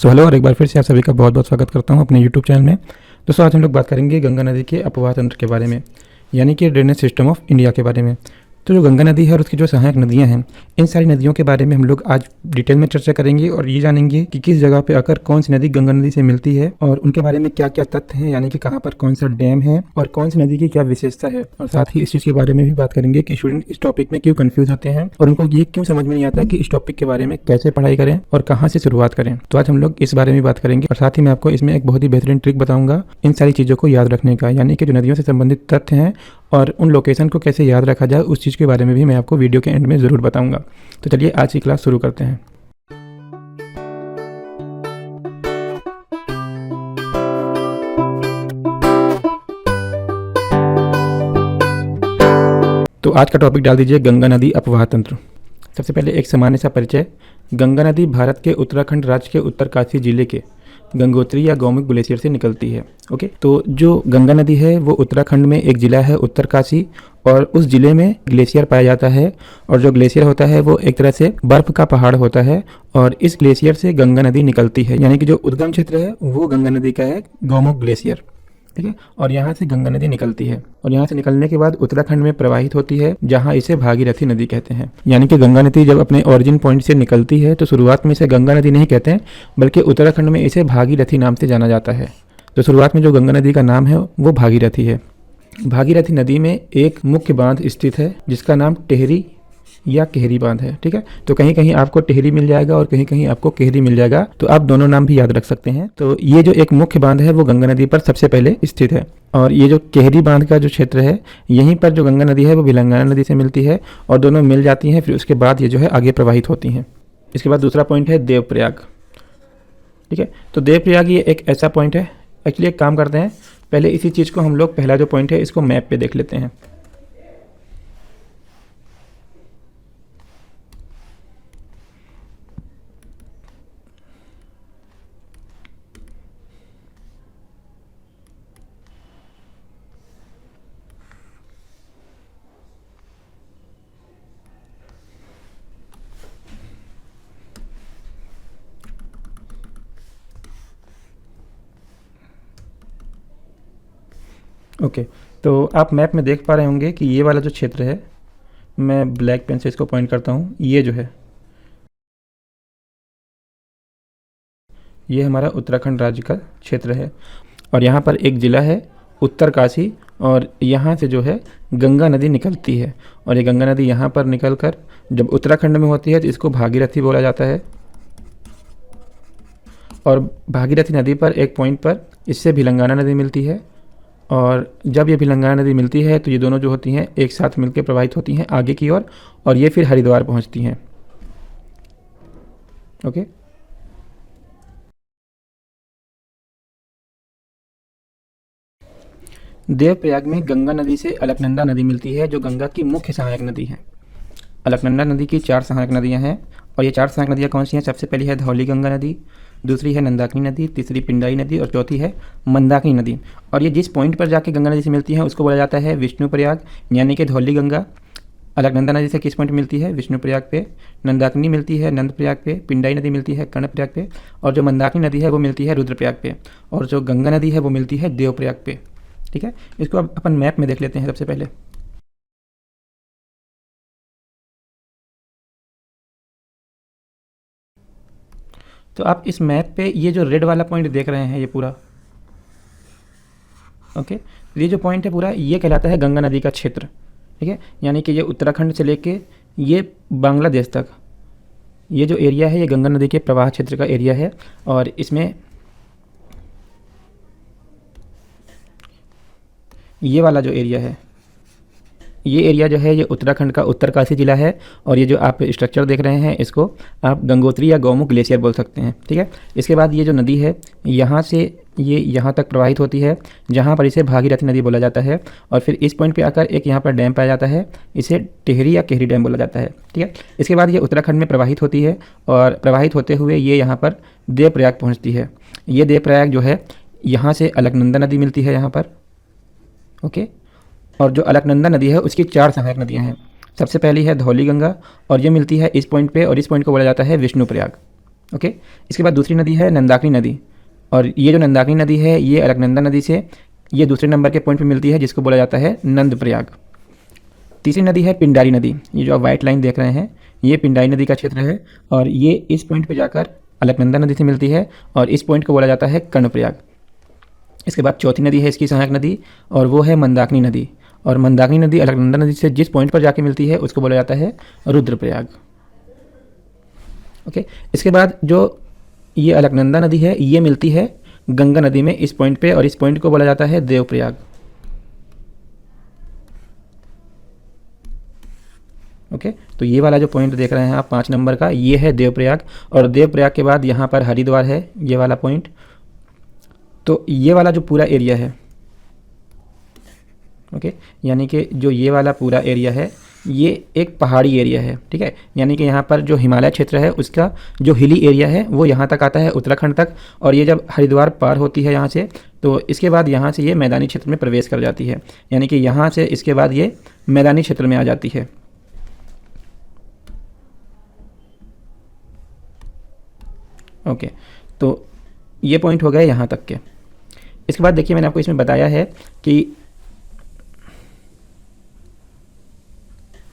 Hello और एक बार फिर से आप सभी का बहुत बहुत स्वागत करता हूं अपने यूट्यूब चैनल में। दोस्तों आज हम लोग बात करेंगे गंगा नदी के अपवाह तंत्र के बारे में, यानी कि ड्रेनेज सिस्टम ऑफ इंडिया के बारे में। तो जो गंगा नदी है और उसकी जो सहायक नदियां हैं, इन सारी नदियों के बारे में हम लोग आज डिटेल में चर्चा करेंगे और ये जानेंगे कि किस जगह पे आकर कौन सी नदी गंगा नदी से मिलती है और उनके बारे में क्या क्या तथ्य हैं, यानी कि कहाँ पर कौन सा डैम है और कौन सी नदी की क्या विशेषता है। और साथ ही इस चीज़ के बारे में भी बात करेंगे कि स्टूडेंट इस टॉपिक में क्यों कन्फ्यूज होते हैं और उनको ये क्यों समझ में नहीं आता कि इस टॉपिक के बारे में कैसे पढ़ाई करें और कहाँ से शुरुआत करें। तो आज हम लोग इस बारे में बात करेंगे और साथ ही मैं आपको इसमें एक बहुत ही बेहतरीन ट्रिक बताऊंगा इन सारी चीज़ों को याद रखने का, यानी कि जो नदियों से संबंधित तथ्य हैं और उन लोकेशन को कैसे याद रखा जाए उस चीज़ के बारे में भी मैं आपको वीडियो के एंड में ज़रूर बताऊंगा। तो चलिए आज की क्लास शुरू करते हैं। तो आज का टॉपिक डाल दीजिए गंगा नदी अपवाह तंत्र। सबसे पहले एक सामान्य सा परिचय। गंगा नदी भारत के उत्तराखंड राज्य के उत्तरकाशी जिले के गंगोत्री या गौमुख ग्लेशियर से निकलती है। ओके, तो जो गंगा नदी है वो उत्तराखंड में एक ज़िला है उत्तरकाशी, और उस ज़िले में ग्लेशियर पाया जाता है। और जो ग्लेशियर होता है वो एक तरह से बर्फ़ का पहाड़ होता है और इस ग्लेशियर से गंगा नदी निकलती है, यानी कि जो उद्गम क्षेत्र है वो गंगा नदी का है, गौमुख ग्लेशियर। ठीक है, और यहाँ से गंगा नदी निकलती है और यहाँ से निकलने के बाद उत्तराखंड में प्रवाहित होती है, जहाँ इसे भागीरथी नदी कहते हैं। यानी कि गंगा नदी जब अपने ओरिजिन पॉइंट से निकलती है तो शुरुआत में इसे गंगा नदी नहीं कहते हैं, बल्कि उत्तराखंड में इसे भागीरथी नाम से जाना जाता है। तो शुरुआत में जो गंगा नदी का नाम है वो भागीरथी है। भागीरथी नदी में एक मुख्य बांध स्थित है जिसका नाम टेहरी या केहरी बांध है। ठीक है, तो कहीं कहीं आपको टेहरी मिल जाएगा और कहीं कहीं आपको केहरी मिल जाएगा, तो आप दोनों नाम भी याद रख सकते हैं। तो ये जो एक मुख्य बांध है वो गंगा नदी पर सबसे पहले स्थित है, और ये जो केहरी बांध का जो क्षेत्र है यहीं पर जो गंगा नदी है वो भिलंगाना नदी से मिलती है और दोनों मिल जाती हैं। फिर उसके बाद ये जो है आगे प्रवाहित होती हैं। इसके बाद दूसरा पॉइंट है देवप्रयाग। ठीक है, तो देवप्रयाग ये एक ऐसा पॉइंट है। एक्चुअली एक काम करते हैं, पहले इसी चीज़ को हम लोग पहला जो पॉइंट है इसको मैप पे देख लेते हैं। ओके, तो आप मैप में देख पा रहे होंगे कि ये वाला जो क्षेत्र है, मैं ब्लैक पेन से इसको पॉइंट करता हूँ, ये जो है ये हमारा उत्तराखंड राज्य का क्षेत्र है और यहाँ पर एक ज़िला है उत्तरकाशी, और यहाँ से जो है गंगा नदी निकलती है। और ये गंगा नदी यहाँ पर निकलकर जब उत्तराखंड में होती है तो इसको भागीरथी बोला जाता है। और भागीरथी नदी पर एक पॉइंट पर इससे भिलंगाना नदी मिलती है, और जब ये भिलंगाना नदी मिलती है तो ये दोनों जो होती हैं एक साथ मिलकर प्रवाहित होती हैं आगे की ओर, और ये फिर हरिद्वार पहुंचती हैं। ओके, देवप्रयाग में गंगा नदी से अलकनंदा नदी मिलती है, जो गंगा की मुख्य सहायक नदी है। अलकनंदा नदी की 4 सहायक नदियां हैं, और ये 4 सहायक नदियां कौन सी हैं? सबसे पहली है धौली गंगा नदी, दूसरी है नंदाकिनी नदी, तीसरी पिंडाई नदी और चौथी है मंदाकिनी नदी। और ये जिस पॉइंट पर जाके गंगा नदी से मिलती हैं उसको बोला जाता है विष्णुप्रयाग, यानी कि धौली गंगा अलकनंदा नदी से किस पॉइंट मिलती है? विष्णुप्रयाग पे। नंदाकिनी मिलती है नंदप्रयाग पे, पिंडाई नदी मिलती है कर्णप्रयाग पे, और जो मंदाकिनी नदी है वो मिलती है रुद्रप्रयाग पे, और जो गंगा नदी है वो मिलती है देवप्रयाग पे। ठीक है, इसको अब अपन मैप में देख लेते हैं सबसे पहले। तो आप इस मैप पे ये जो रेड वाला पॉइंट देख रहे हैं ये पूरा, ओके, ये जो पॉइंट है पूरा ये कहलाता है गंगा नदी का क्षेत्र। ठीक है, यानी कि ये उत्तराखंड से लेके ये बांग्लादेश तक ये जो एरिया है ये गंगा नदी के प्रवाह क्षेत्र का एरिया है। और इसमें ये वाला जो एरिया है, ये एरिया जो है ये उत्तराखंड का उत्तरकाशी जिला है, और ये जो आप स्ट्रक्चर देख रहे हैं इसको आप गंगोत्री या गौमुख ग्लेशियर बोल सकते हैं। ठीक है, इसके बाद ये जो नदी है यहाँ से ये यहाँ तक प्रवाहित होती है, जहाँ पर इसे भागीरथी नदी बोला जाता है। और फिर इस पॉइंट पे आकर एक यहाँ पर डैम पाया जाता है, इसे टेहरी या केहरी डैम बोला जाता है। ठीक है, इसके बाद ये उत्तराखंड में प्रवाहित होती है, और प्रवाहित होते हुए ये यहाँ पर देवप्रयाग पहुँचती है। ये देवप्रयाग जो है यहाँ से अलकनंदा नदी मिलती है यहाँ पर। ओके, और जो अलकनंदा नदी है उसकी 4 सहायक नदियाँ हैं। सबसे पहली है धौली गंगा, और ये मिलती है इस पॉइंट पे, और इस पॉइंट को बोला जाता है विष्णुप्रयाग। ओके। इसके बाद दूसरी नदी है नंदाकिनी नदी, और ये जो नंदाकिनी नदी है ये अलकनंदा नदी से ये दूसरे नंबर के पॉइंट पे मिलती है, जिसको बोला जाता है नंद प्रयाग। तीसरी नदी है पिंडारी नदी, ये जो आप वाइट लाइन देख रहे हैं ये पिंडारी नदी का क्षेत्र है, और ये इस पॉइंट पे जाकर अलकनंदा नदी से मिलती है, और इस पॉइंट को बोला जाता है कर्णप्रयाग। इसके बाद चौथी नदी है इसकी सहायक नदी, और वो है मंदाकिनी नदी, और मंदाकिनी नदी अलकनंदा नदी से जिस पॉइंट पर जाके मिलती है उसको बोला जाता है रुद्रप्रयाग। ओके। इसके बाद जो ये अलकनंदा नदी है ये मिलती है गंगा नदी में इस पॉइंट पे, और इस पॉइंट को बोला जाता है देवप्रयाग। ओके। तो ये वाला जो पॉइंट देख रहे हैं आप 5 नंबर का, ये है देवप्रयाग, और देवप्रयाग के बाद यहाँ पर हरिद्वार है ये वाला पॉइंट। तो ये वाला जो पूरा एरिया है, ओके, यानी कि जो ये वाला पूरा एरिया है ये एक पहाड़ी एरिया है, ठीक है। यानी कि यहाँ पर जो हिमालय क्षेत्र है उसका जो हिली एरिया है वो यहाँ तक आता है उत्तराखंड तक, और ये जब हरिद्वार पार होती है यहाँ से तो इसके बाद यहाँ से ये मैदानी क्षेत्र में प्रवेश कर जाती है, यानी कि यहाँ से इसके बाद ये मैदानी क्षेत्र में आ जाती है। ओके। तो ये पॉइंट हो गए यहाँ तक के। इसके बाद देखिए मैंने आपको इसमें बताया है कि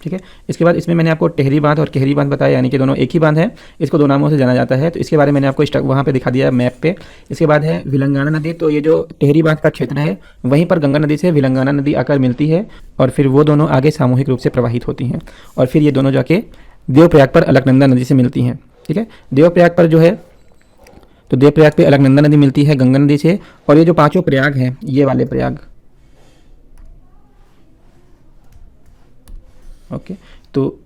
ठीक है, इसके बाद इसमें मैंने आपको टेहरी बांध और केहरी बांध बताया, यानी कि दोनों एक ही बांध है, इसको 2 नामों से जाना जाता है। तो इसके बारे में मैंने आपको वहाँ पे दिखा दिया मैप पे। इसके बाद है विलंगाना नदी, तो ये जो टेहरी बांध का क्षेत्र है वहीं पर गंगा नदी से विलंगाना नदी आकर मिलती है, और फिर वो दोनों आगे सामूहिक रूप से प्रवाहित होती हैं, और फिर ये दोनों जाके देवप्रयाग पर अलकनंदा नदी से मिलती हैं। ठीक है, देवप्रयाग पर जो है तो देवप्रयाग पे अलकनंदा नदी मिलती है गंगा नदी से, और ये जो 5 प्रयाग हैं ये वाले प्रयाग, ओके, तो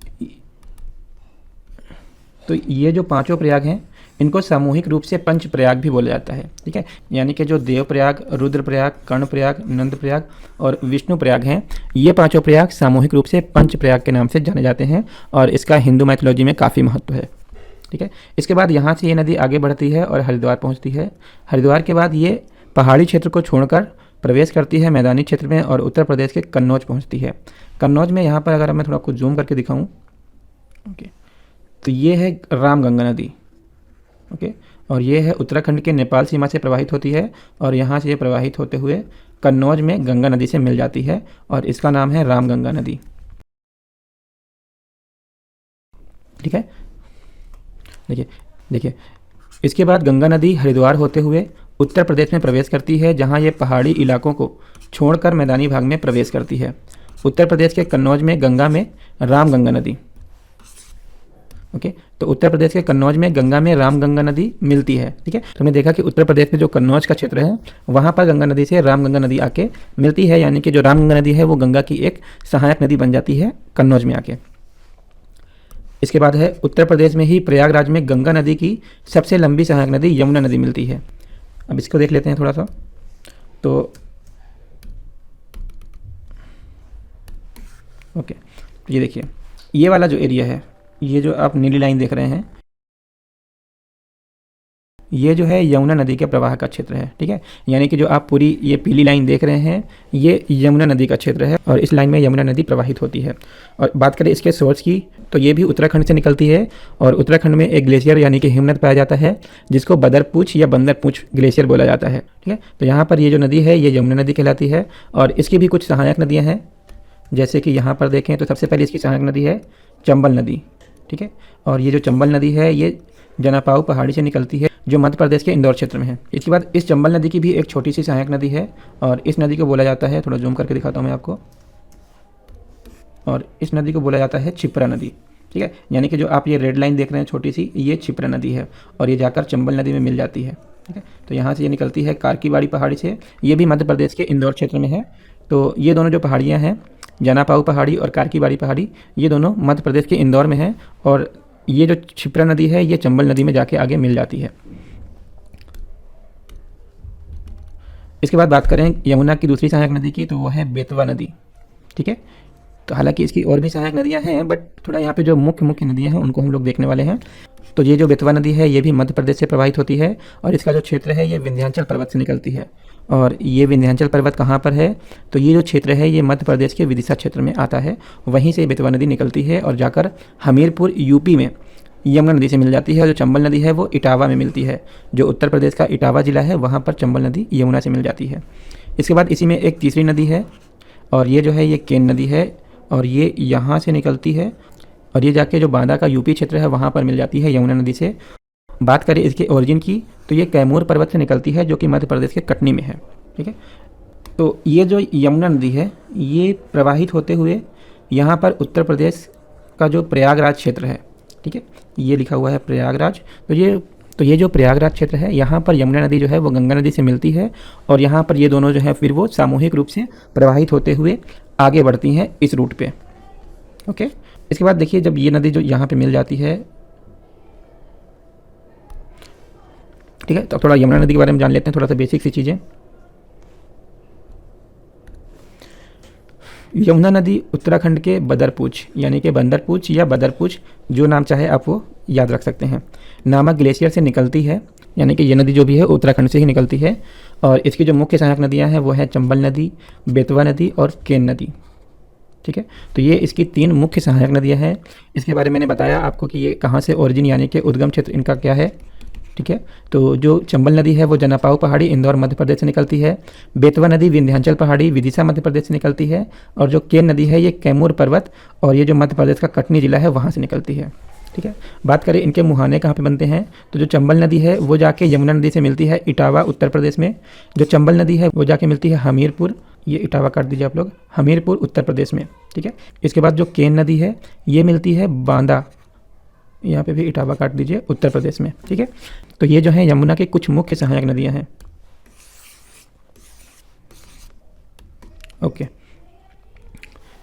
ये जो 5 प्रयाग हैं इनको सामूहिक रूप से पंच प्रयाग भी बोला जाता है। ठीक है, यानी कि जो देवप्रयाग, रुद्रप्रयाग, कर्णप्रयाग, नंदप्रयाग और विष्णु प्रयाग हैं ये 5 प्रयाग सामूहिक रूप से पंच प्रयाग के नाम से जाने जाते हैं, और इसका हिंदू मैथोलॉजी में काफ़ी महत्व है। ठीक है, इसके बाद यहाँ से ये नदी आगे बढ़ती है और हरिद्वार पहुँचती है। हरिद्वार के बाद ये पहाड़ी क्षेत्र को छोड़कर प्रवेश करती है मैदानी क्षेत्र में, और उत्तर प्रदेश के कन्नौज पहुँचती है। कन्नौज में यहाँ पर अगर मैं थोड़ा कुछ जूम करके दिखाऊँ, ओके, तो ये है रामगंगा नदी, ओके, और ये है उत्तराखंड के नेपाल सीमा से प्रवाहित होती है, और यहाँ से ये प्रवाहित होते हुए कन्नौज में गंगा नदी से मिल जाती है, और इसका नाम है रामगंगा नदी। ठीक है, देखिए इसके बाद गंगा नदी हरिद्वार होते हुए उत्तर प्रदेश में प्रवेश करती है, जहाँ ये पहाड़ी इलाकों को छोड़कर मैदानी भाग में प्रवेश करती है। उत्तर प्रदेश के कन्नौज में गंगा में रामगंगा नदी, ओके, तो उत्तर प्रदेश के कन्नौज में गंगा में रामगंगा नदी मिलती है। ठीक है, तो हमने देखा कि उत्तर प्रदेश में जो कन्नौज का क्षेत्र है वहाँ पर गंगा नदी से रामगंगा नदी आके मिलती है, यानी कि जो रामगंगा नदी है वो गंगा की एक सहायक नदी बन जाती है कन्नौज में आके। इसके बाद है उत्तर प्रदेश में ही प्रयागराज में गंगा नदी की सबसे लंबी सहायक नदी यमुना नदी मिलती है। अब इसको देख लेते हैं थोड़ा सा। तो ओके, ये देखिए ये वाला जो एरिया है, ये जो आप नीली लाइन देख रहे हैं, ये जो है यमुना नदी के प्रवाह का क्षेत्र है। ठीक है, यानी कि जो आप पूरी ये पीली लाइन देख रहे हैं ये यमुना नदी का क्षेत्र है, और इस लाइन में यमुना नदी प्रवाहित होती है। और बात करें इसके सोर्स की, तो ये भी उत्तराखंड से निकलती है, और उत्तराखंड में एक ग्लेशियर यानी कि हिमनद पाया जाता है जिसको बदरपूछ या बंदरपूछ ग्लेशियर बोला जाता है। ठीक है, तो यहाँ पर ये जो नदी है ये यमुना नदी कहलाती है, और इसकी भी कुछ सहायक नदियाँ हैं, जैसे कि यहाँ पर देखें तो सबसे पहले इसकी सहायक नदी है चंबल नदी। ठीक है, और ये जो चंबल नदी है ये जनापाऊ पहाड़ी से निकलती है जो मध्य प्रदेश के इंदौर क्षेत्र में है। इसके बाद इस चंबल नदी की भी एक छोटी सी सहायक नदी है, और इस नदी को बोला जाता है, थोड़ा जूम करके दिखाता हूँ मैं आपको, और इस नदी को बोला जाता है क्षिप्रा नदी। ठीक है, यानी कि जो आप ये रेड लाइन देख रहे हैं छोटी सी, ये क्षिप्रा नदी है, और ये जाकर चंबल नदी में मिल जाती है। ठीक है, तो यहाँ से ये निकलती है कारकीबाड़ी पहाड़ी से, ये भी मध्य प्रदेश के इंदौर क्षेत्र में है। तो ये दोनों जो पहाड़ियाँ हैं, जनापाऊ पहाड़ी और कारकीबाड़ी पहाड़ी, ये दोनों मध्य प्रदेश के इंदौर में हैं, और ये जो क्षिप्रा नदी है ये चंबल नदी में जाके आगे मिल जाती है। इसके बाद बात करें यमुना की दूसरी सहायक नदी की, तो वो है बेतवा नदी। ठीक है, तो हालांकि इसकी और भी सहायक नदियां हैं, बट थोड़ा यहाँ पे जो मुख्य नदियां हैं उनको हम लोग देखने वाले हैं। तो ये जो बेतवा नदी है ये भी मध्य प्रदेश से प्रवाहित होती है, और इसका जो क्षेत्र है ये विंध्याचल पर्वत से निकलती है। और ये विंध्याचल पर्वत कहाँ पर है, तो ये जो क्षेत्र है ये मध्य प्रदेश के विदिशा क्षेत्र में आता है, वहीं से बेतवा नदी निकलती है और जाकर हमीरपुर यूपी में यमुना नदी से मिल जाती है, और जो चंबल नदी है वो इटावा में मिलती है। जो उत्तर प्रदेश का इटावा ज़िला है वहाँ पर चंबल नदी यमुना से मिल जाती है। इसके बाद इसी में एक तीसरी नदी है, और ये जो है ये केन नदी है, और ये यहाँ से निकलती है, और ये जाके जो बांदा का यूपी क्षेत्र है वहाँ पर मिल जाती है यमुना नदी से। बात करें इसके ओरिजिन की, तो ये कैमूर पर्वत से निकलती है, जो कि मध्य प्रदेश के कटनी में है। ठीक है, तो ये जो यमुना नदी है ये प्रवाहित होते हुए यहाँ पर उत्तर प्रदेश का जो प्रयागराज क्षेत्र है, ठीक है, ये लिखा हुआ है प्रयागराज। तो ये जो प्रयागराज क्षेत्र है, यहाँ पर यमुना नदी जो है वो गंगा नदी से मिलती है, और यहाँ पर ये दोनों जो है फिर वो सामूहिक रूप से प्रवाहित होते हुए आगे बढ़ती हैं इस रूट पे। ओके, इसके बाद देखिए जब ये नदी जो यहाँ पे मिल जाती है, ठीक है, तो थोड़ा यमुना नदी के बारे में जान लेते हैं, थोड़ा सा बेसिक सी चीज़ें। यमुना नदी उत्तराखंड के बदरपूछ यानी कि बंदरपूछ या बदरपूछ, जो नाम चाहे आप वो याद रख सकते हैं, नामक ग्लेशियर से निकलती है। यानी कि ये नदी जो भी है उत्तराखंड से ही निकलती है, और इसकी जो मुख्य सहायक नदियां हैं वो है चंबल नदी, बेतवा नदी और केन नदी। ठीक है, तो ये इसकी 3 मुख्य सहायक नदियां हैं। इसके बारे में मैंने बताया आपको कि ये कहाँ से ओरिजिन यानी कि उद्गम क्षेत्र इनका क्या है। ठीक है, तो जो चंबल नदी है वो जनापाऊ पहाड़ी इंदौर मध्य प्रदेश से निकलती है। बेतवा नदी विंध्याचल पहाड़ी विदिशा मध्य प्रदेश से निकलती है, और जो केन नदी है ये कैमूर पर्वत और ये जो मध्य प्रदेश का कटनी जिला है वहाँ से निकलती है। ठीक है, बात करें इनके मुहाने कहाँ पे बनते हैं, तो जो चंबल नदी है वो जाके यमुना नदी से मिलती है इटावा उत्तर प्रदेश में। जो चंबल नदी है वो जाके मिलती है हमीरपुर, ये इटावा काट दीजिए आप लोग, हमीरपुर उत्तर प्रदेश में। ठीक है, इसके बाद जो केन नदी है ये मिलती है बांदा, यहाँ पे भी इटावा काट दीजिए, उत्तर प्रदेश में। ठीक है, तो ये जो है यमुना के कुछ मुख्य सहायक नदियाँ हैं। ओके,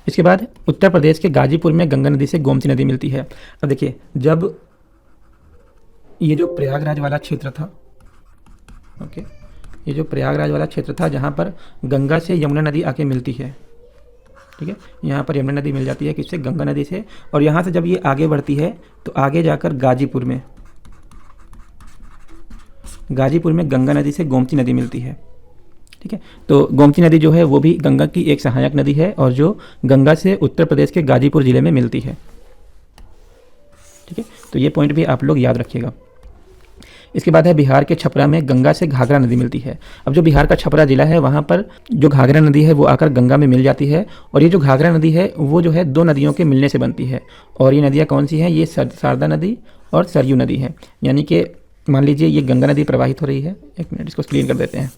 इसके बाद उत्तर प्रदेश के गाजीपुर में गंगा नदी से गोमती नदी मिलती है। अब देखिए जब ये जो प्रयागराज वाला क्षेत्र था, ओके, ये जो प्रयागराज वाला क्षेत्र था जहाँ पर गंगा से यमुना नदी आके मिलती है, ठीक है, यहाँ पर यमुना नदी मिल जाती है किससे, गंगा नदी से, और यहाँ से जब ये आगे बढ़ती है तो आगे जाकर गाजीपुर में गंगा नदी से गोमती नदी मिलती है। ठीक है, तो गोमती नदी जो है वो भी गंगा की एक सहायक नदी है, और जो गंगा से उत्तर प्रदेश के गाजीपुर जिले में मिलती है। ठीक है, तो ये पॉइंट भी आप लोग याद रखिएगा। इसके बाद है बिहार के छपरा में गंगा से घाघरा नदी मिलती है। अब जो बिहार का छपरा जिला है वहाँ पर जो घाघरा नदी है वो आकर गंगा में मिल जाती है, और ये जो घाघरा नदी है वो जो है 2 नदियों के मिलने से बनती है। और ये नदियाँ कौन सी हैं, ये शारदा नदी और सरयू नदी है। यानी कि मान लीजिए ये गंगा नदी प्रवाहित हो रही है, एक मिनट इसको क्लीन कर देते हैं।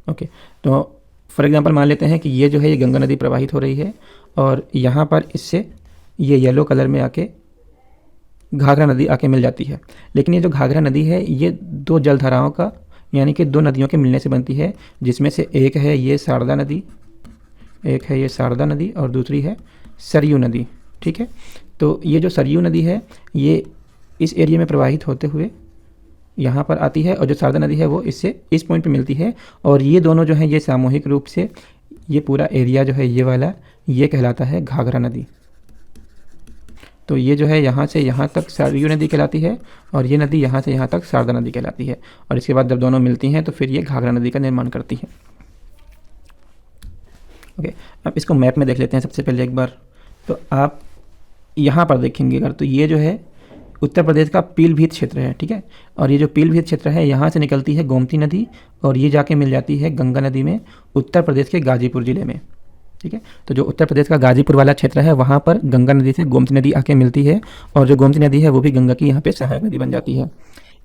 ओके, तो फॉर एग्जांपल मान लेते हैं कि ये जो है ये गंगा नदी प्रवाहित हो रही है, और यहाँ पर इससे ये येलो कलर में आके घाघरा नदी आके मिल जाती है। लेकिन ये जो घाघरा नदी है ये 2 जलधाराओं का यानी कि 2 नदियों के मिलने से बनती है, जिसमें से एक है ये शारदा नदी और दूसरी है सरयू नदी। ठीक है, तो ये जो सरयू नदी है ये इस एरिया में प्रवाहित होते हुए यहाँ पर आती है, और जो शारदा नदी है वो इससे इस पॉइंट पे मिलती है, और ये दोनों जो हैं ये सामूहिक रूप से ये पूरा एरिया जो है ये वाला ये कहलाता है घाघरा नदी। तो ये जो है यहाँ से यहाँ तक सरयू नदी कहलाती है, और ये नदी यहाँ से यहाँ तक शारदा नदी कहलाती है, और इसके बाद जब दोनों मिलती हैं तो फिर ये घाघरा नदी का निर्माण करती है। ओके, अब इसको मैप में देख लेते हैं सबसे पहले एक बार। तो आप यहाँ पर देखेंगे अगर, तो ये जो है उत्तर प्रदेश का पीलभीत क्षेत्र है। ठीक है, और ये जो पीलभीत क्षेत्र है यहाँ से निकलती है गोमती नदी, और ये जाके मिल जाती है गंगा नदी में उत्तर प्रदेश के गाजीपुर ज़िले में। ठीक है, तो जो उत्तर प्रदेश का गाजीपुर वाला क्षेत्र है वहाँ पर गंगा नदी से गोमती नदी आके मिलती है, और जो गोमती नदी है वो भी गंगा की यहाँ पे सहायक नदी बन जाती है।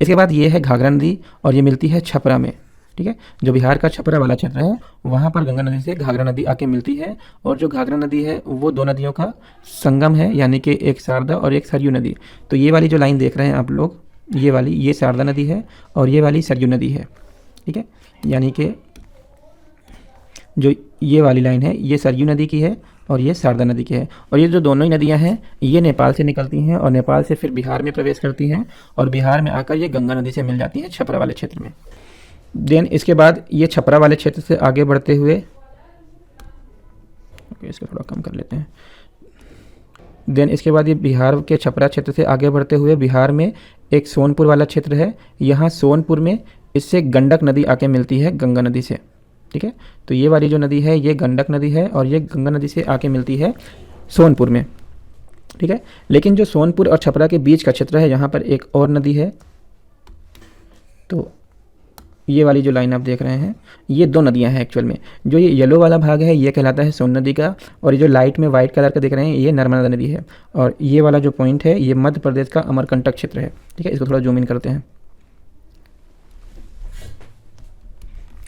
इसके बाद ये है घाघरा नदी, और ये मिलती है छपरा में। ठीक है, जो बिहार का छपरा वाला क्षेत्र है वहाँ पर गंगा नदी से घाघरा नदी आके मिलती है, और जो घाघरा नदी है वो 2 नदियों का संगम है, यानी कि एक शारदा और एक सरयू नदी। तो ये वाली जो लाइन देख रहे हैं आप लोग, ये वाली ये शारदा नदी है और ये वाली सरयू नदी है। ठीक है, यानी कि जो ये वाली लाइन है ये सरयू नदी की है और ये शारदा नदी की है, और ये जो दोनों ही नदियां हैं ये नेपाल से निकलती हैं, और नेपाल से फिर बिहार में प्रवेश करती हैं, और बिहार में आकर ये गंगा नदी से मिल जाती हैं छपरा वाले क्षेत्र में। देन इसके बाद ये छपरा वाले क्षेत्र से आगे बढ़ते हुए, इसको थोड़ा कम कर लेते हैं। देन इसके बाद ये बिहार के छपरा क्षेत्र से आगे बढ़ते हुए बिहार में एक सोनपुर वाला क्षेत्र है। यहाँ सोनपुर में इससे गंडक नदी आके मिलती है गंगा नदी से। ठीक है, तो ये वाली जो नदी है ये गंडक नदी है, और ये गंगा नदी से आके मिलती है सोनपुर में। ठीक है। लेकिन जो सोनपुर और छपरा के बीच का क्षेत्र है, यहाँ पर एक और नदी है। तो ये वाली जो लाइन आप देख रहे हैं, ये दो नदियां हैं एक्चुअल में। जो ये येलो वाला भाग है ये कहलाता है सोन नदी का, और ये जो लाइट में वाइट कलर का देख रहे हैं ये नर्मदा नदी है। और ये वाला जो पॉइंट है ये मध्य प्रदेश का अमरकंटक क्षेत्र है। ठीक है, इसको थोड़ा जूम इन करते हैं।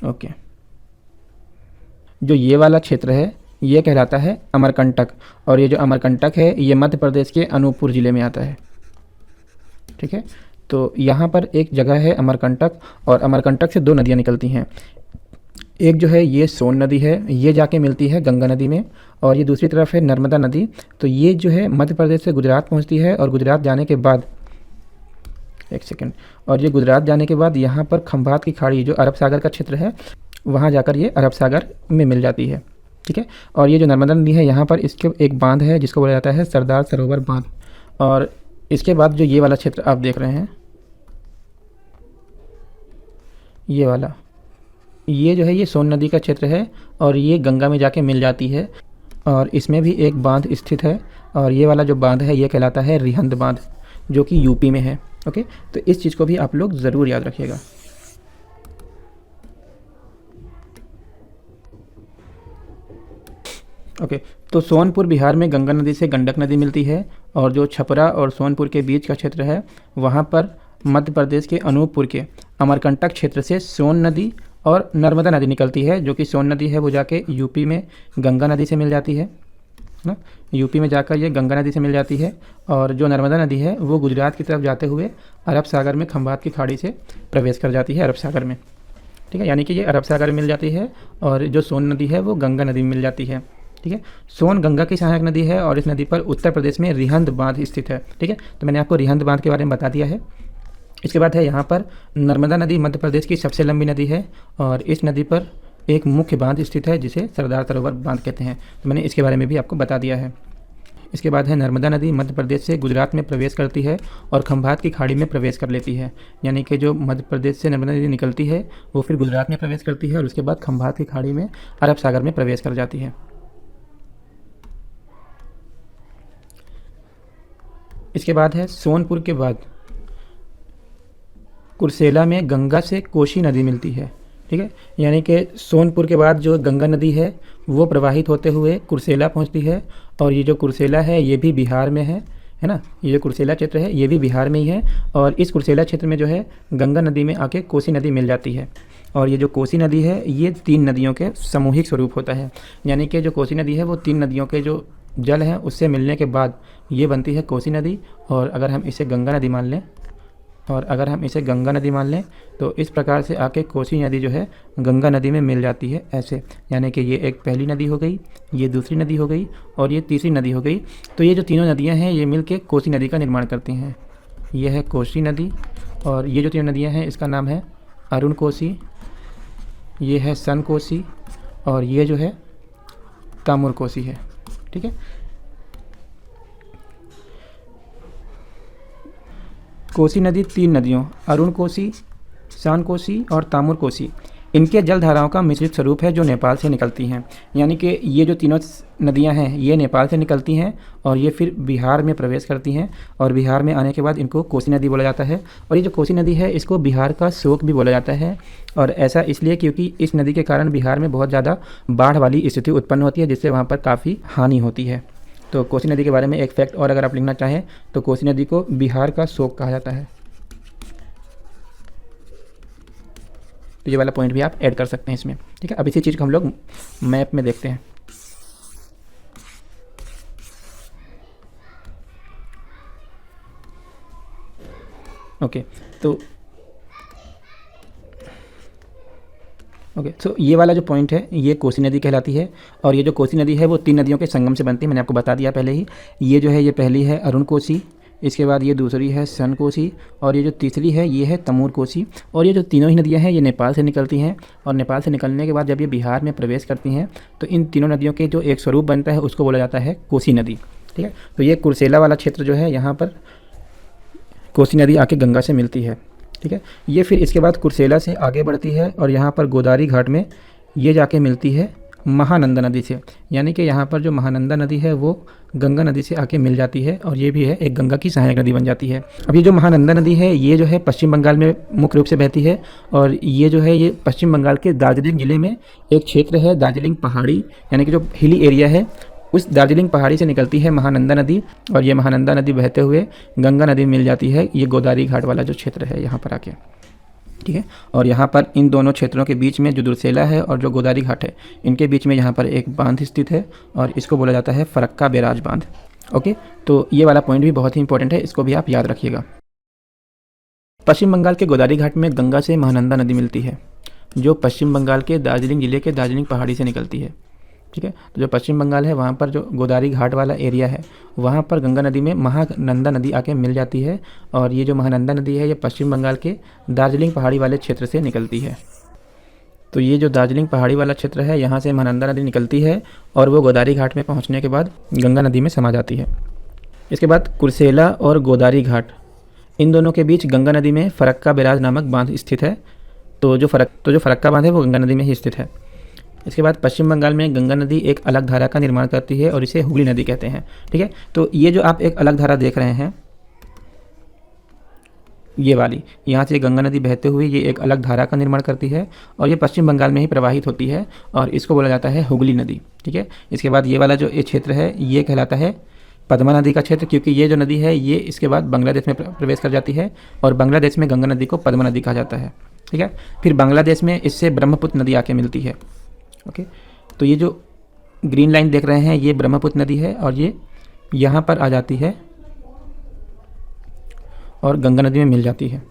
ओके, जो ये वाला क्षेत्र है ये कहलाता है अमरकंटक, और ये जो अमरकंटक है ये मध्य प्रदेश के अनूपपुर ज़िले में आता है। ठीक है, तो यहाँ पर एक जगह है अमरकंटक, और अमरकंटक से दो नदियाँ निकलती हैं। एक जो है ये सोन नदी है, ये जाके मिलती है गंगा नदी में, और ये दूसरी तरफ है नर्मदा नदी। तो ये जो है मध्य प्रदेश से गुजरात पहुँचती है, और गुजरात जाने के बाद एक सेकेंड, और ये गुजरात जाने के बाद यहाँ पर खंभात की खाड़ी जो अरब सागर का क्षेत्र है वहाँ जाकर ये अरब सागर में मिल जाती है। ठीक है, और ये जो नर्मदा नदी है यहाँ पर इसके एक बांध है जिसको बोला जाता है सरदार सरोवर बांध। और इसके बाद जो ये वाला क्षेत्र आप देख रहे हैं, ये वाला, ये जो है ये सोन नदी का क्षेत्र है, और ये गंगा में जाके मिल जाती है, और इसमें भी एक बांध स्थित है। और ये वाला जो बांध है ये कहलाता है रिहंद बांध, जो कि यूपी में है। ओके, तो इस चीज़ को भी आप लोग ज़रूर याद रखिएगा। ओके, तो सोनपुर बिहार में गंगा नदी से गंडक नदी मिलती है, और जो छपरा और सोनपुर के बीच का क्षेत्र है वहाँ पर मध्य प्रदेश के अनूपपुर के अमरकंटक क्षेत्र से सोन नदी और नर्मदा नदी निकलती है। जो कि सोन नदी है वो जाके यूपी में गंगा नदी से मिल जाती है ना, यूपी में जाकर ये गंगा नदी से मिल जाती है। और जो नर्मदा नदी है वो गुजरात की तरफ जाते हुए अरब सागर में खंभात की खाड़ी से प्रवेश कर जाती है अरब सागर में। ठीक है, यानी कि ये अरब सागर में मिल जाती है, और जो सोन नदी है वो गंगा नदी में मिल जाती है। ठीक है, सोन गंगा की सहायक नदी है, और इस नदी पर उत्तर प्रदेश में रिहंद बांध स्थित है। ठीक है, तो मैंने आपको रिहंद बांध के बारे में बता दिया है। इसके बाद है यहाँ पर नर्मदा नदी मध्य प्रदेश की सबसे लंबी नदी है, और इस नदी पर एक मुख्य बांध स्थित है जिसे सरदार सरोवर बांध कहते हैं। तो मैंने इसके बारे में भी आपको बता दिया है। इसके बाद है नर्मदा नदी मध्य प्रदेश से गुजरात में प्रवेश करती है और खंभात की खाड़ी में प्रवेश कर लेती है। यानी कि जो मध्य प्रदेश से नर्मदा नदी निकलती है वो फिर गुजरात में प्रवेश करती है, और उसके बाद खंभात की खाड़ी में अरब सागर में प्रवेश कर जाती है। इसके बाद है सोनपुर के बाद कुर्सेला में गंगा से कोसी नदी मिलती है। ठीक है, यानी कि सोनपुर के बाद जो गंगा नदी है वो प्रवाहित होते हुए कुर्सेला पहुंचती है, और ये जो कुर्सेला है ये भी बिहार में है ना, ये जो कुर्सेला क्षेत्र है ये भी बिहार में ही है। और इस कुर्सेला क्षेत्र में जो है गंगा नदी में आके कोसी नदी मिल जाती है, और ये जो कोसी नदी है ये तीन नदियों के सामूहिक स्वरूप होता है। यानी कि जो कोसी नदी है वो तीन नदियों के जो जल हैं उससे मिलने के बाद ये बनती है कोसी नदी। और अगर हम इसे गंगा नदी मान लें तो इस प्रकार से आके कोसी नदी जो है गंगा नदी में मिल जाती है ऐसे। यानी कि ये एक पहली नदी हो गई, ये दूसरी नदी हो गई, और ये तीसरी नदी हो गई। तो ये जो तीनों नदियां हैं ये मिल के कोसी नदी का निर्माण करती हैं। ये है कोसी नदी, और ये जो तीनों नदियाँ हैं इसका नाम है अरुण कोसी, ये है सन कोसी, और ये जो है तामुर कोसी है। ठीक है, कोसी नदी तीन नदियों अरुण कोसी, सन कोसी और तामुर कोसी, इनके जल धाराओं का मिश्रित स्वरूप है जो नेपाल से निकलती हैं। यानी कि ये जो तीनों नदियां हैं ये नेपाल से निकलती हैं, और ये फिर बिहार में प्रवेश करती हैं, और बिहार में आने के बाद इनको कोसी नदी बोला जाता है। और ये जो कोसी नदी है इसको बिहार का शोक भी बोला जाता है, और ऐसा इसलिए क्योंकि इस नदी के कारण बिहार में बहुत ज़्यादा बाढ़ वाली स्थिति उत्पन्न होती है, जिससे वहाँ पर काफ़ी हानि होती है। तो कोसी नदी के बारे में एक फैक्ट और अगर आप लिखना चाहें तो कोसी नदी को बिहार का शोक कहा जाता है। तो ये वाला पॉइंट भी आप ऐड कर सकते हैं इसमें। ठीक है, अब इसी चीज़ को हम लोग मैप में देखते हैं। ओके, तो ये वाला जो पॉइंट है ये कोसी नदी कहलाती है, और ये जो कोसी नदी है वो तीन नदियों के संगम से बनती है। मैंने आपको बता दिया पहले ही। ये जो है ये पहली है अरुण कोसी, इसके बाद ये दूसरी है सन कोसी, और ये जो तीसरी है ये है तमूर कोसी। और ये जो तीनों ही नदियां हैं ये नेपाल से निकलती हैं, और नेपाल से निकलने के बाद जब ये बिहार में प्रवेश करती हैं तो इन तीनों नदियों के जो एक स्वरूप बनता है उसको बोला जाता है कोसी नदी। ठीक है, तो ये कुर्सेला वाला क्षेत्र जो है यहाँ पर कोसी नदी आके गंगा से मिलती है। ठीक है, ये फिर इसके बाद कुर्सेला से आगे बढ़ती है और यहाँ पर गोदावरी घाट में ये जाके मिलती है महानंदा नदी से, यानी कि यहाँ पर जो महानंदा नदी है वो गंगा नदी से आके मिल जाती है और ये भी है एक गंगा की सहायक नदी बन जाती है। अब ये जो महानंदा नदी है ये जो है पश्चिम बंगाल में मुख्य रूप से बहती है और ये जो है ये पश्चिम बंगाल के दार्जिलिंग ज़िले में एक क्षेत्र है, दार्जिलिंग पहाड़ी यानी कि जो हिली एरिया है उस दार्जिलिंग पहाड़ी से निकलती है महानंदा नदी और ये महानंदा नदी बहते हुए गंगा नदी मिल जाती है ये गोदावरी घाट वाला जो क्षेत्र है यहाँ पर आके, ठीक है। और यहाँ पर इन दोनों क्षेत्रों के बीच में जो दुर्सेला है और जो गोदावरी घाट है इनके बीच में यहाँ पर एक बांध स्थित है और इसको बोला जाता है फरक्का बैराज बांध। ओके, तो ये वाला पॉइंट भी बहुत ही इंपॉर्टेंट है, इसको भी आप याद रखिएगा। पश्चिम बंगाल के गोदावरी घाट में गंगा से महानंदा नदी मिलती है जो पश्चिम बंगाल के दार्जिलिंग ज़िले के दार्जिलिंग पहाड़ी से निकलती है, ठीक है। तो जो पश्चिम बंगाल है वहाँ पर जो गोदावरी घाट वाला एरिया है वहाँ पर गंगा नदी में महानंदा नदी आके मिल जाती है और ये जो महानंदा नदी है ये पश्चिम बंगाल के दार्जिलिंग पहाड़ी वाले क्षेत्र से निकलती है। तो ये जो दार्जिलिंग पहाड़ी वाला क्षेत्र है यहाँ से महानंदा नदी निकलती है और वो गोदावरी घाट में पहुँचने के बाद गंगा नदी में समा जाती है। इसके बाद कुर्सेला और गोदावरी घाट इन दोनों के बीच गंगा नदी में फरक्का बैराज नामक बांध स्थित है। तो जो फरक्का बांध है वो गंगा नदी में ही स्थित है। इसके बाद पश्चिम बंगाल में गंगा नदी एक अलग धारा का निर्माण करती है और इसे हुगली नदी कहते हैं, ठीक है। तो ये जो आप एक अलग धारा देख रहे हैं ये वाली, यहाँ से गंगा नदी बहते हुए ये एक अलग धारा का निर्माण करती है और ये पश्चिम बंगाल में ही प्रवाहित होती है और इसको बोला जाता है हुगली नदी, ठीक है। इसके बाद ये वाला जो ये क्षेत्र है ये कहलाता है पद्मा नदी का क्षेत्र, क्योंकि ये जो नदी है ये इसके बाद बांग्लादेश में प्रवेश कर जाती है और बांग्लादेश में गंगा नदी को पद्मा नदी कहा जाता है, ठीक है। फिर बांग्लादेश में इससे ब्रह्मपुत्र नदी आके मिलती है। ओके, तो ये जो ग्रीन लाइन देख रहे हैं ये ब्रह्मपुत्र नदी है और ये यहाँ पर आ जाती है और गंगा नदी में मिल जाती है,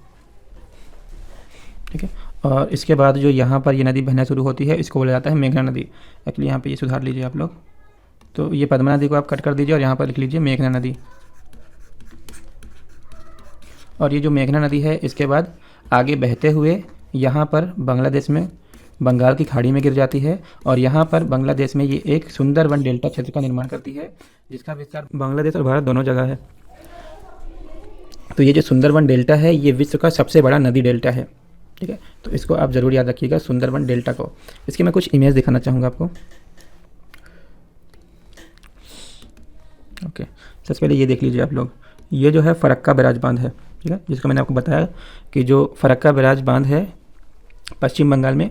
ठीक है। और इसके बाद जो यहाँ पर ये नदी बहना शुरू होती है इसको बोला जाता है मेघना नदी। एक्चुअली यहाँ पे ये सुधार लीजिए आप लोग, तो ये पद्मा नदी को आप कट कर दीजिए और यहाँ पर लिख लीजिए मेघना नदी। और ये जो मेघना नदी है इसके बाद आगे बहते हुए यहाँ पर बांग्लादेश में बंगाल की खाड़ी में गिर जाती है और यहाँ पर बांग्लादेश में ये एक सुंदरवन डेल्टा क्षेत्र का निर्माण करती है जिसका विस्तार बांग्लादेश और भारत दोनों जगह है। तो ये जो सुंदरवन डेल्टा है ये विश्व का सबसे बड़ा नदी डेल्टा है, ठीक है। तो इसको आप ज़रूर याद रखिएगा सुंदरवन डेल्टा को। इसकी मैं कुछ इमेज दिखाना चाहूँगा आपको। ओके, सबसे पहले ये देख लीजिए आप लोग, ये जो है फरक्का बैराज बांध है, ठीक है, जिसको मैंने आपको बताया कि जो फरक्का बैराज बांध है पश्चिम बंगाल में,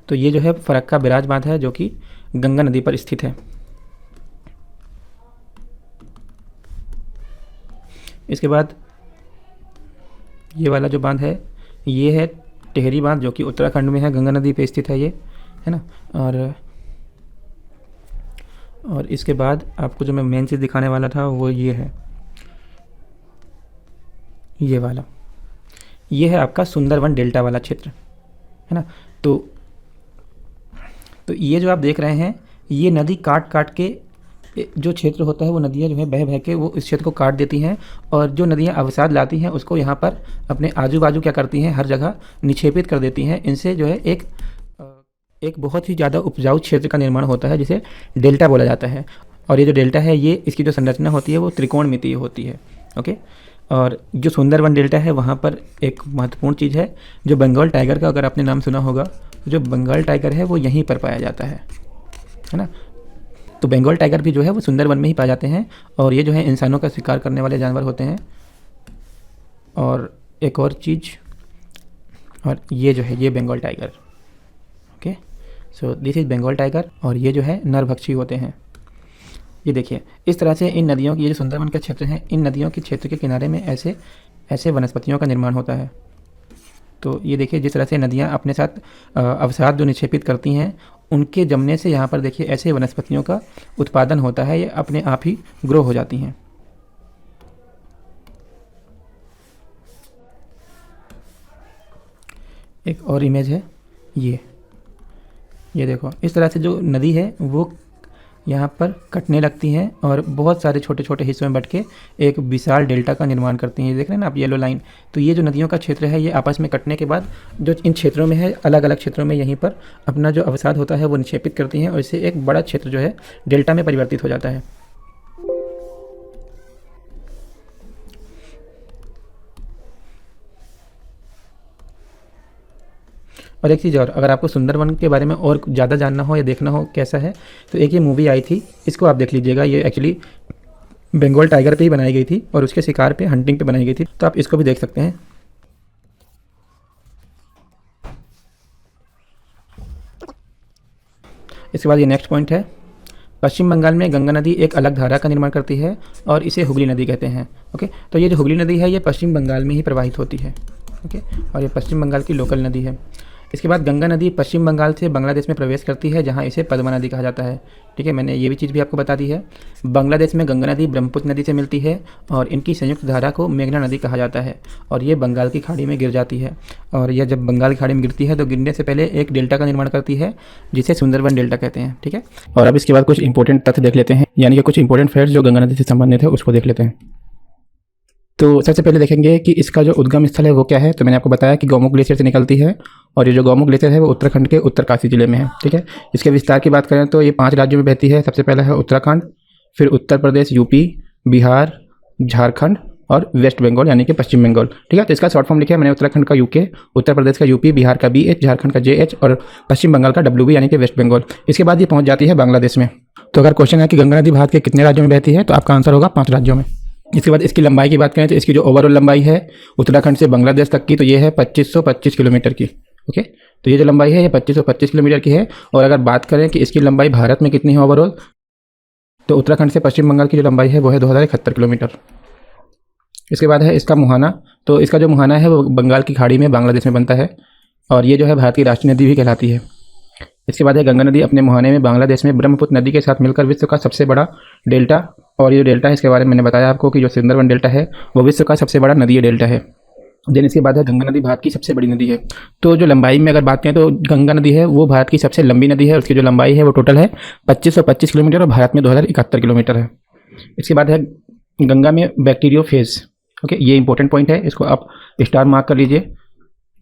तो ये जो है फरक्का बैराज बांध है जो कि गंगा नदी पर स्थित है। इसके बाद ये वाला जो बांध है ये है टेहरी बांध जो कि उत्तराखंड में है, गंगा नदी पे स्थित है ये, है ना। और इसके बाद आपको जो मैं मेन चीज़ दिखाने वाला था वो ये है, ये वाला, ये है आपका सुंदरवन डेल्टा वाला क्षेत्र, है ना। तो ये जो आप देख रहे हैं ये नदी काट काट के जो क्षेत्र होता है वो नदियाँ जो है बह बह के वो इस क्षेत्र को काट देती हैं और जो नदियाँ अवसाद लाती हैं उसको यहाँ पर अपने आजू बाजू क्या करती हैं, हर जगह निक्षेपित कर देती हैं। इनसे जो है एक बहुत ही ज़्यादा उपजाऊ क्षेत्र का निर्माण होता है जिसे डेल्टा बोला जाता है। और ये जो डेल्टा है ये इसकी जो संरचना होती है वो त्रिकोणमितीय होती है। ओके, और जो सुंदरवन डेल्टा है वहाँ पर एक महत्वपूर्ण चीज़ है, जो बंगाल टाइगर का अगर आपने नाम सुना होगा, जो बंगाल टाइगर है वो यहीं पर पाया जाता है ना। तो बंगाल टाइगर भी जो है वो सुंदरवन में ही पाए जाते हैं और ये जो है इंसानों का शिकार करने वाले जानवर होते हैं। और एक और चीज़, और ये जो है ये Bengal tiger, okay, so this is Bengal tiger. और ये जो है नरभक्षी होते हैं। ये देखिए इस तरह से इन नदियों की, ये जो सुंदरवन के क्षेत्र हैं, इन नदियों के क्षेत्र के किनारे में ऐसे वनस्पतियों का निर्माण होता है। तो ये देखिए जिस तरह से नदियाँ अपने साथ अवसाद जो निक्षेपित करती हैं उनके जमने से यहाँ पर देखिए ऐसे वनस्पतियों का उत्पादन होता है, ये अपने आप ही ग्रो हो जाती हैं। एक और इमेज है ये देखो, इस तरह से जो नदी है वो यहाँ पर कटने लगती हैं और बहुत सारे छोटे छोटे हिस्सों में बट के एक विशाल डेल्टा का निर्माण करती हैं। ये देख रहे हैं ना आप येलो लाइन, तो ये जो नदियों का क्षेत्र है ये आपस में कटने के बाद जो इन क्षेत्रों में है, अलग अलग क्षेत्रों में यहीं पर अपना जो अवसाद होता है वो निक्षेपित करती हैं और इससे एक बड़ा क्षेत्र जो है डेल्टा में परिवर्तित हो जाता है। और एक चीज़ और, अगर आपको सुंदरवन के बारे में और ज़्यादा जानना हो या देखना हो कैसा है, तो एक ये मूवी आई थी, इसको आप देख लीजिएगा। ये एक्चुअली बंगाल टाइगर पे ही बनाई गई थी और उसके शिकार पे, हंटिंग पे बनाई गई थी, तो आप इसको भी देख सकते हैं। इसके बाद ये नेक्स्ट पॉइंट है, पश्चिम बंगाल में गंगा नदी एक अलग धारा का निर्माण करती है और इसे हुगली नदी कहते हैं। ओके, तो ये जो हुगली नदी है ये पश्चिम बंगाल में ही प्रवाहित होती है। ओके, और ये पश्चिम बंगाल की लोकल नदी है। इसके बाद गंगा नदी पश्चिम बंगाल से बांग्लादेश में प्रवेश करती है, जहाँ इसे पद्मा नदी कहा जाता है। ठीक है, मैंने ये भी चीज़ भी आपको बता दी है। बांग्लादेश में गंगा नदी ब्रह्मपुत्र नदी से मिलती है और इनकी संयुक्त धारा को मेघना नदी कहा जाता है और ये बंगाल की खाड़ी में गिर जाती है। और यह जब बंगाल की खाड़ी में गिरती है तो गिरने से पहले एक डेल्टा का निर्माण करती है, जिसे सुंदरवन डेल्टा कहते हैं। ठीक है, और अब इसके बाद कुछ इंपॉर्टेंट तथ्य देख लेते हैं, यानी कि कुछ इंपॉर्टेंट फैक्ट्स जो गंगा नदी से संबंधित है उसको देख लेते हैं। तो सबसे पहले देखेंगे कि इसका जो उद्गम स्थल है वो क्या है। तो मैंने आपको बताया कि गौमुख ग्लेशियर से निकलती है और ये जो गौमुख ग्लेशियर है वो उत्तराखंड के उत्तरकाशी जिले में है। ठीक है, इसके विस्तार की बात करें तो ये 5 राज्यों में बहती है। सबसे पहला है उत्तराखंड, फिर उत्तर प्रदेश, यूपी, बिहार, झारखंड और वेस्ट बंगाल यानी कि पश्चिम बंगाल। ठीक है, तो इसका शॉर्ट फॉर्म लिखा है मैंने, उत्तराखंड का यूके, उत्तर प्रदेश का यूपी, बिहार का BH, झारखंड का JH और पश्चिम बंगाल का WB यानी कि वेस्ट बंगाल। इसके बाद ये पहुंच जाती है बांग्लादेश में। तो अगर क्वेश्चन है कि गंगा नदी भारत के कितने राज्यों में बहती है, तो आपका आंसर होगा 5 राज्यों में। इसके बाद इसकी लंबाई की बात करें तो इसकी जो ओवरऑल लंबाई है उत्तराखंड से बांग्लादेश तक की, तो ये है 2525 किलोमीटर की। ओके, तो ये जो लंबाई है ये 2525 किलोमीटर की है। और अगर बात करें कि इसकी लंबाई भारत में कितनी है ओवरऑल, तो उत्तराखंड से पश्चिम बंगाल की जो लंबाई है वो है 2071 किलोमीटर। इसके बाद है इसका मुहाना। तो इसका जो मुहाना है वो बंगाल की खाड़ी में बांग्लादेश में बनता है और ये जो है भारत की राष्ट्रीय नदी भी कहलाती है। इसके बाद है गंगा नदी अपने मुहाने में बांग्लादेश में ब्रह्मपुत्र नदी के साथ मिलकर विश्व का सबसे बड़ा डेल्टा, और ये डेल्टा है इसके बारे में मैंने बताया आपको कि जो सुंदरवन डेल्टा है वो विश्व का सबसे बड़ा नदी डेल्टा है। देन इसके बाद है गंगा नदी भारत की सबसे बड़ी नदी है। तो जो लंबाई में अगर बात करें तो गंगा नदी है वो भारत की सबसे लंबी नदी है। उसकी जो लंबाई है वो टोटल है 2525 किलोमीटर और भारत में 2071 किलोमीटर है। इसके बाद है गंगा में बैक्टीरियोफेज। ओके, ये इंपॉर्टेंट पॉइंट है, इसको आप स्टार मार्क कर लीजिए।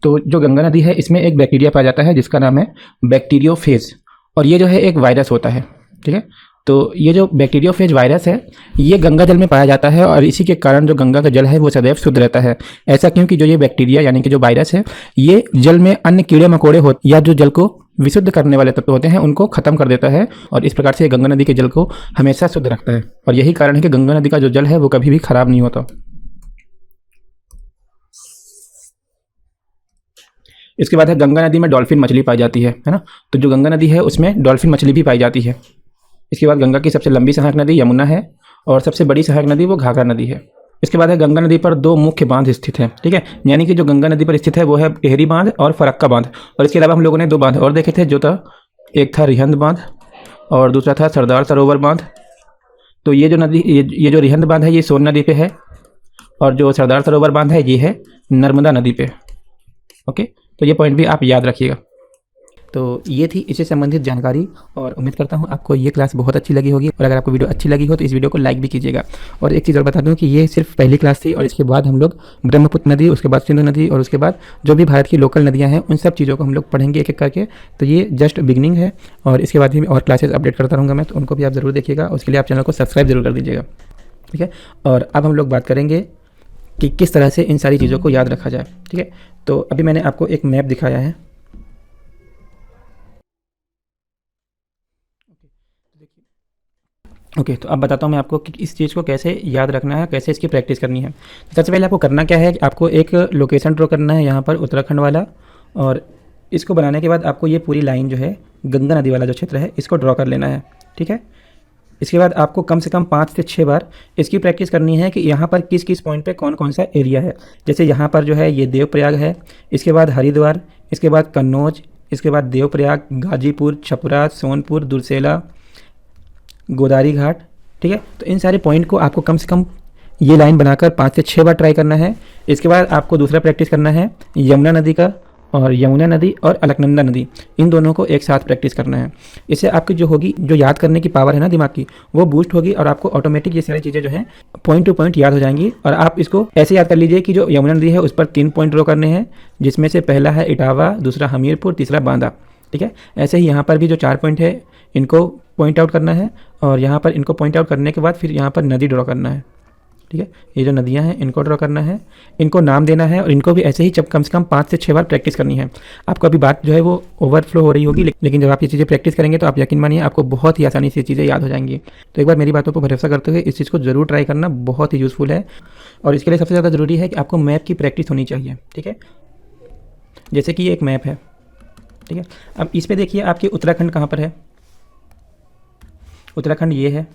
तो जो गंगा नदी है इसमें एक बैक्टीरिया पाया जाता है जिसका नाम है बैक्टीरियोफेज, और ये जो है एक वायरस होता है। ठीक है, तो ये जो बैक्टीरियोफेज वायरस है ये गंगा जल में पाया जाता है और इसी के कारण जो गंगा का जल है वो सदैव शुद्ध रहता है। ऐसा क्योंकि जो ये बैक्टीरिया यानी कि जो वायरस है ये जल में अन्य कीड़े मकोड़े हो या जो जल को विशुद्ध करने वाले तत्व होते हैं उनको खत्म कर देता है और इस प्रकार से गंगा नदी के जल को हमेशा शुद्ध रखता है। और यही कारण है कि गंगा नदी का जो जल है वो कभी भी खराब नहीं होता। इसके बाद है गंगा नदी में डॉल्फिन मछली पाई जाती है ना। तो जो गंगा नदी है उसमें डॉल्फिन मछली भी पाई जाती है। इसके बाद गंगा की सबसे लंबी सहायक नदी यमुना है और सबसे बड़ी सहायक नदी वो घाघरा नदी है। इसके बाद है गंगा नदी पर 2 मुख्य बांध स्थित हैं। ठीक है, यानी कि जो गंगा नदी पर स्थित है वो है टिहरी बांध और फरक्का बांध। और इसके अलावा हम लोगों ने 2 बांध और देखे थे, जो था एक था रिहंद बांध और दूसरा था सरदार सरोवर बांध। तो ये जो नदी ये जो रिहंद बांध है ये सोन नदी पे है और जो सरदार सरोवर बांध है ये है नर्मदा नदी पे। ओके, तो ये पॉइंट भी आप याद रखिएगा। तो ये थी इससे संबंधित जानकारी और उम्मीद करता हूँ आपको ये क्लास बहुत अच्छी लगी होगी। और अगर आपको वीडियो अच्छी लगी हो तो इस वीडियो को लाइक भी कीजिएगा। और एक चीज़ और बता दूँ कि ये सिर्फ पहली क्लास थी और इसके बाद हम लोग ब्रह्मपुत्र नदी, उसके बाद सिंधु नदी और उसके बाद जो भी भारत की लोकल नदियाँ हैं उन सब चीज़ों को हम लोग पढ़ेंगे एक एक करके। तो ये जस्ट बिगनिंग है और इसके बाद भी और क्लासेस अपडेट करता रहूँगा मैं, तो उनको भी आप ज़रूर देखिएगा। उसके लिए आप चैनल को सब्सक्राइब जरूर कर दीजिएगा। ठीक है, और अब हम लोग बात करेंगे कि किस तरह से इन सारी चीज़ों को याद रखा जाए। ठीक है, तो अभी मैंने आपको एक मैप दिखाया है। ओके, तो अब बताता हूँ मैं आपको कि इस चीज़ को कैसे याद रखना है, कैसे इसकी प्रैक्टिस करनी है। सबसे पहले आपको करना क्या है कि आपको एक लोकेशन ड्रॉ करना है यहाँ पर उत्तराखंड वाला, और इसको बनाने के बाद आपको ये पूरी लाइन जो है गंगा नदी वाला जो क्षेत्र है इसको ड्रॉ कर लेना है। ठीक है, इसके बाद आपको कम से कम 5 से 6 बार इसकी प्रैक्टिस करनी है कि यहाँ पर किस किस पॉइंट पे कौन कौन सा एरिया है। जैसे यहाँ पर जो है ये देवप्रयाग है, इसके बाद हरिद्वार, इसके बाद कन्नौज, इसके बाद देवप्रयाग, गाजीपुर, छपरा, सोनपुर, दुर्सेला, गोदारी घाट। ठीक है, तो इन सारे पॉइंट को आपको कम से कम ये लाइन बनाकर 5 से 6 बार ट्राई करना है। इसके बाद आपको दूसरा प्रैक्टिस करना है यमुना नदी का, और यमुना नदी और अलकनंदा नदी इन दोनों को एक साथ प्रैक्टिस करना है। इससे आपकी जो होगी, जो याद करने की पावर है ना दिमाग की, वो बूस्ट होगी और आपको ऑटोमेटिक ये सारी चीज़ें जो हैं पॉइंट टू पॉइंट याद हो जाएंगी। और आप इसको ऐसे याद कर लीजिए कि जो यमुना नदी है उस पर 3 पॉइंट ड्रॉ करने हैं, जिसमें से पहला है इटावा, दूसरा हमीरपुर, तीसरा बांदा। ठीक है, ऐसे ही यहाँ पर भी जो 4 पॉइंट है इनको पॉइंट आउट करना है और यहाँ पर इनको पॉइंट आउट करने के बाद फिर यहाँ पर नदी ड्रॉ करना है। ठीक है, ये जो नदियाँ हैं इनको ड्रॉ करना है, इनको नाम देना है और इनको भी ऐसे ही जब कम से कम 5 से 6 बार प्रैक्टिस करनी है। आपको अभी बात जो है वो ओवरफ्लो हो रही होगी, लेकिन जब आप ये चीज़ें प्रैक्टिस करेंगे तो आप यकीन मानिए आपको बहुत ही आसानी से ये चीज़ें याद हो जाएंगी। तो एक बार मेरी बातों पर भरोसा करते हुए इस चीज़ को ज़रूर ट्राई करना, बहुत ही यूज़फुल है। और इसके लिए सबसे ज़्यादा ज़रूरी है कि आपको मैप की प्रैक्टिस होनी चाहिए। ठीक है, जैसे कि ये एक मैप है, ठीक है। अब इस पर देखिए आपके उत्तराखंड कहाँ पर है, उत्तराखंड ये है,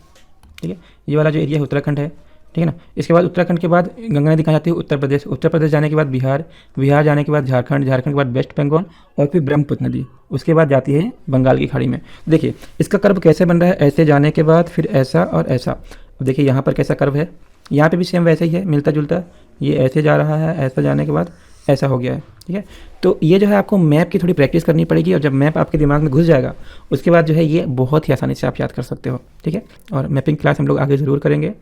ठीक है, ये वाला जो एरिया है उत्तराखंड है, ठीक है ना। इसके बाद उत्तराखंड के बाद गंगा नदी कहाँ जाती है, उत्तर प्रदेश, उत्तर प्रदेश जाने के बाद बिहार, बिहार जाने के बाद झारखंड, झारखंड के बाद वेस्ट बंगाल और फिर ब्रह्मपुत्र नदी, उसके बाद जाती है बंगाल की खाड़ी में। देखिए इसका कर्व कैसे बन रहा है, ऐसे जाने के बाद फिर ऐसा और ऐसा। अब देखिए यहाँ पर कैसा कर्व है, यहाँ पे भी सेम वैसे ही है, मिलता जुलता, ये ऐसे जा रहा है, ऐसा जाने के बाद ऐसा हो गया है, ठीक है। तो ये जो है आपको मैप की थोड़ी प्रैक्टिस करनी पड़ेगी और जब मैप आपके दिमाग में घुस जाएगा उसके बाद जो है ये बहुत ही आसानी से आप याद कर सकते हो, ठीक है। और मैपिंग क्लास हम लोग आगे ज़रूर करेंगे,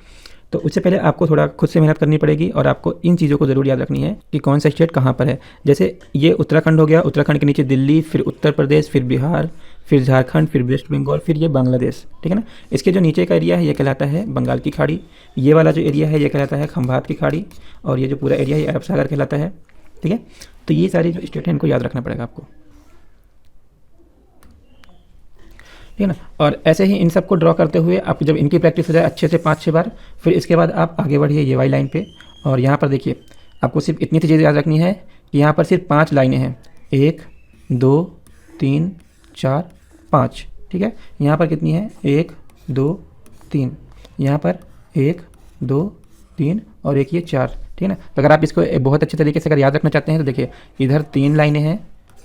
तो उससे पहले आपको थोड़ा खुद से मेहनत करनी पड़ेगी और आपको इन चीज़ों को ज़रूर याद रखनी है कि कौन सा स्टेट कहाँ पर है। जैसे ये उत्तराखंड हो गया, उत्तराखंड के नीचे दिल्ली, फिर उत्तर प्रदेश, फिर बिहार, फिर झारखंड, फिर वेस्ट बंगाल, फिर ये बांग्लादेश, ठीक है ना। इसके जो नीचे का एरिया है ये कहलाता है बंगाल की खाड़ी, ये वाला जो एरिया है ये कहलाता है खंभात की खाड़ी और ये जो पूरा एरिया है ये अरब सागर कहलाता है, ठीक है। तो ये सारी जो स्टेट है इनको याद रखना पड़ेगा आपको, ठीक है ना। और ऐसे ही इन सबको ड्रॉ करते हुए आप जब इनकी प्रैक्टिस हो जाए अच्छे से 5-6 बार, फिर इसके बाद आप आगे बढ़िए ये वाली लाइन पे और यहाँ पर देखिए आपको सिर्फ इतनी सी चीज़ याद रखनी है कि यहाँ पर सिर्फ 5 लाइनें हैं, 1 2 3 4 5, ठीक है। यहाँ पर कितनी है, 1 2 3, यहाँ पर 1 2 3 और एक ये 4, ठीक है ना। तो अगर आप इसको बहुत अच्छे तरीके से अगर याद रखना चाहते हैं तो देखिए इधर 3 लाइनें हैं,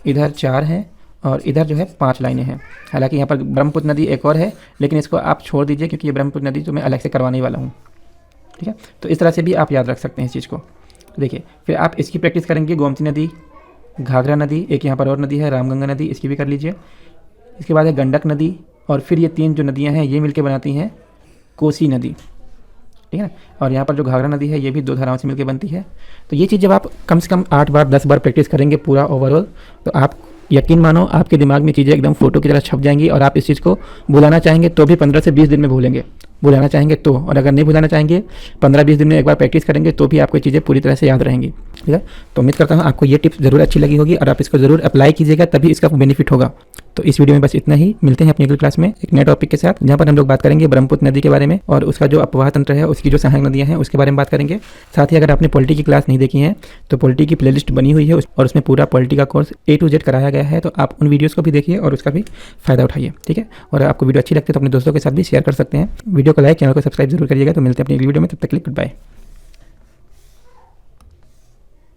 इधर 4 हैं और इधर जो है 5 लाइनें हैं। हालांकि यहाँ पर ब्रह्मपुत्र नदी एक और है लेकिन इसको आप छोड़ दीजिए क्योंकि ये ब्रह्मपुत्र नदी तो मैं अलग से करवाने वाला हूँ, ठीक है। तो इस तरह से भी आप याद रख सकते हैं इस चीज़ को। देखिए फिर आप इसकी प्रैक्टिस करेंगे, गोमती नदी, घाघरा नदी, एक यहाँ पर और नदी है रामगंगा नदी, इसकी भी कर लीजिए। इसके बाद है गंडक नदी और फिर ये 3 जो नदियाँ हैं ये मिलकर बनाती हैं कोसी नदी, ठीक है ना। और यहाँ पर जो घाघरा नदी है ये भी 2 धाराओं से मिलकर बनती है। तो ये चीज़ जब आप कम से कम 8 बार 10 बार प्रैक्टिस करेंगे पूरा ओवरऑल, तो आप यकीन मानो आपके दिमाग में चीज़ें एकदम फोटो की तरह छप जाएंगी और आप इस चीज़ को भुलाना चाहेंगे तो भी 15 से 20 दिन में भूलेंगे, भुलाना चाहेंगे तो, और अगर नहीं भुलाना चाहेंगे 15-20 दिन में एक बार प्रैक्टिस करेंगे तो भी आपको चीज़ें पूरी तरह से याद रहेंगी, ठीक है। तो उम्मीद करता हूँ आपको ये टिप्स ज़रूर अच्छी लगी होगी और आप इसको ज़रूर अप्लाई कीजिएगा तभी इसका बेनिफिट होगा। तो इस वीडियो में बस इतना ही, मिलते हैं अपनी अगली क्लास में एक नए टॉपिक के साथ जहाँ पर हम लोग बात करेंगे ब्रह्मपुत्र नदी के बारे में और उसका जो अपवाह तंत्र है, उसकी जो सहायक नदियाँ हैं उसके बारे में बात करेंगे। साथ ही अगर आपने पॉलिटी की क्लास नहीं देखी है तो पॉलिटी की प्लेलिस्ट बनी हुई है और उसमें पूरा पॉलिटी का कोर्स A to Z कराया गया है, तो आप उन वीडियोज़ को भी देखिए और उसका भी फ़ायदा उठाइए, ठीक है। और आपको वीडियो अच्छी लगती है तो अपने दोस्तों के साथ भी शेयर कर सकते हैं। वीडियो को लाइक, चैनल को सब्सक्राइब जरूर करिएगा। तो मिलते हैं अपनी अगली वीडियो में, तब तक के लिए गुड बाय।